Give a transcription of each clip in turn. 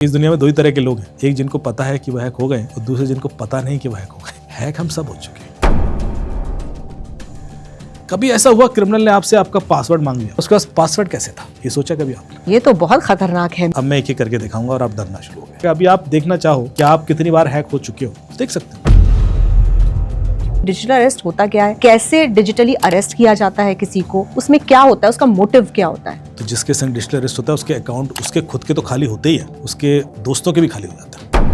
इस दुनिया में दो ही तरह के लोग हैं, एक जिनको पता है कि वह हैक हो गए और दूसरे जिनको पता नहीं कि वह हैक हो गए। हैक हम सब हो चुके हैं। कभी ऐसा हुआ क्रिमिनल ने आपसे आपका पासवर्ड मांग लिया, उसके पास पासवर्ड कैसे था, ये सोचा कभी आपने? ये तो बहुत खतरनाक है। अब मैं एक एक करके दिखाऊंगा और आप डरना शुरू हो गए। अभी आप देखना चाहो कि आप कितनी बार हैक हो चुके हो, देख सकते हो। डिजिटल अरेस्ट होता क्या है, कैसे डिजिटली अरेस्ट किया जाता है किसी को, उसमें क्या होता है, उसका मोटिव क्या होता है। तो जिसके संग डिजिटल अरेस्ट होता है उसके अकाउंट उसके खुद के तो खाली होते ही है, उसके दोस्तों के भी खाली हो जाता है।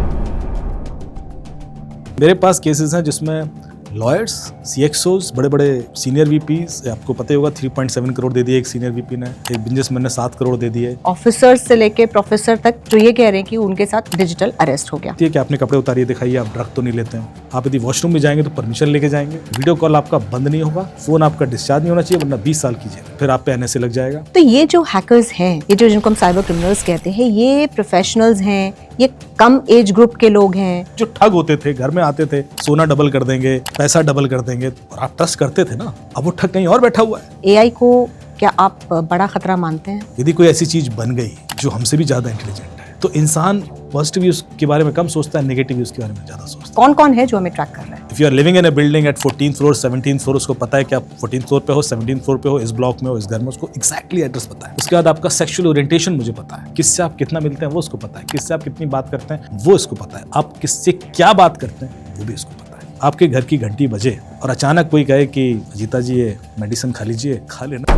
मेरे पास केसेस हैं जिसमें लॉयर्स, सीएक्सओज, बड़े बड़े सीनियर वीपीज, आपको पता ही होगा 3.7 करोड़ दे दिए एक सीनियर वीपी ने, एक बिजनेसमैन ने 7 करोड़ दे दिए। ऑफिसर्स से लेके प्रोफेसर तक जो ये कह रहे हैं कि उनके साथ डिजिटल अरेस्ट हो गया। कि आपने कपड़े उतारिए, दिखाइए आप ड्रग तो नहीं लेते हैं। आप यदि वॉशरूम में जाएंगे तो परमिशन लेके जाएंगे। वीडियो कॉल आपका बंद नहीं होगा, फोन आपका डिस्चार्ज नहीं होना चाहिए, वरना 20 साल की जेल, फिर आप पे एनएसए लग जाएगा। तो ये जो हैकर्स हैं, ये जो जिनको हम साइबर क्रिमिनल्स कहते हैं, ये प्रोफेशनल्स हैं, ये कम एज ग्रुप के लोग हैं जो ठग होते थे, घर में आते थे, सोना डबल कर देंगे, पैसा डबल कर देंगे, और आप ट्रस्ट करते थे ना। अब वो ठग कहीं और बैठा हुआ है। एआई को क्या आप बड़ा खतरा मानते हैं? यदि कोई ऐसी चीज बन गई जो हमसे भी ज्यादा इंटेलिजेंट है, तो इंसान पॉजिटिव यूज के बारे में कम सोचता है, नेगेटिव यूज के बारे में ज्यादा सोचता है। कौन कौन है जो हमें ट्रैक कर रहा है? If you are living in a building at 14th floor, 17th floor, उसको पता है कि आप 14th फ्लोर पे हो, 17th फ्लोर पे हो, इस ब्लॉक में हो, इस घर में, उसको एक्जैक्टली एड्रेस पता है। उसके बाद आपका सेक्सुअल ओरिएंटेशन मुझे पता है, किससे आप कितना मिलते हैं वो उसको पता है, किससे आप कितनी बात करते हैं वो इसको पता है, आप किससे क्या बात करते हैं वो भी इसको पता है। आपके घर की घंटी बजे और अचानक कोई कहे कि अजीता जी ये मेडिसिन खा लीजिए, खा लेना।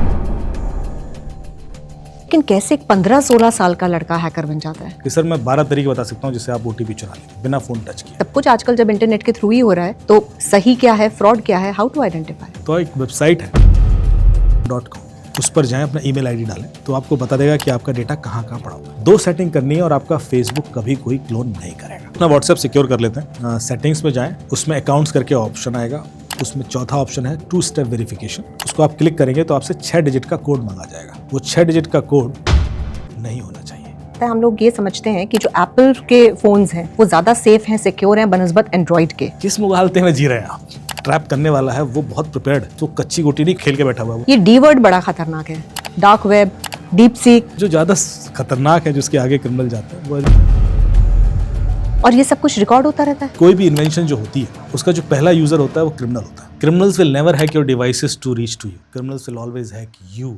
लेकिन कैसे एक 15-16 साल का लड़का हैकर बन जाता है? कि सर मैं 12 तरीके बता सकता हूँ जिससे आप ओटीपी चुरा लेंगे बिना फोन टच किए। सब कुछ आजकल जब इंटरनेट के थ्रू ही हो रहा है, तो सही क्या है, फ्रॉड क्या है, हाउ टू आइडेंटिफाई? तो एक वेबसाइट है .com, उस पर जाएं, अपना ईमेल आईडी डालें, तो आपको बता देगा कि आपका डेटा कहाँ कहाँ पड़ा हुआ है। 2 सेटिंग करनी है और आपका फेसबुक कभी कोई क्लोन नहीं करेगा। अपना व्हाट्सएप सिक्योर कर लेते हैं। सेटिंग्स में जाएं, उसमें अकाउंट्स करके ऑप्शन आएगा, उसमें चौथा ऑप्शन है 2 स्टेप वेरिफिकेशन। उसको आप क्लिक करेंगे तो आपसे 6 डिजिट का कोड मांगा जाएगा। वो 6 डिजिट का कोड नहीं होना चाहिए। हम लोग ये समझते हैं कि जो एप्पल के फोन्स हैं वो ज्यादा सेफ हैं, सिक्योर हैं बनस्बत एंड्रॉइड के। किस मुगालते में जी रहे हैं आप? ट्रैप करने वाला है वो बहुत प्रिपेयर्ड है, तो कच्ची गोटी नहीं खेल के बैठा हुआ है। ये डी वर्ड बड़ा खतरनाक है, डार्क वेब, डीप सीक। जो ज्यादा खतरनाक है, जिसके आगे क्रिमिनल जाते हैं वो। और ये सब कुछ रिकॉर्ड होता रहता है। कोई भी इन्वेंशन जो होती है उसका जो पहला यूजर होता है वो क्रिमिनल होता है। Criminals will never hack your devices to reach to you, criminals will always hack you.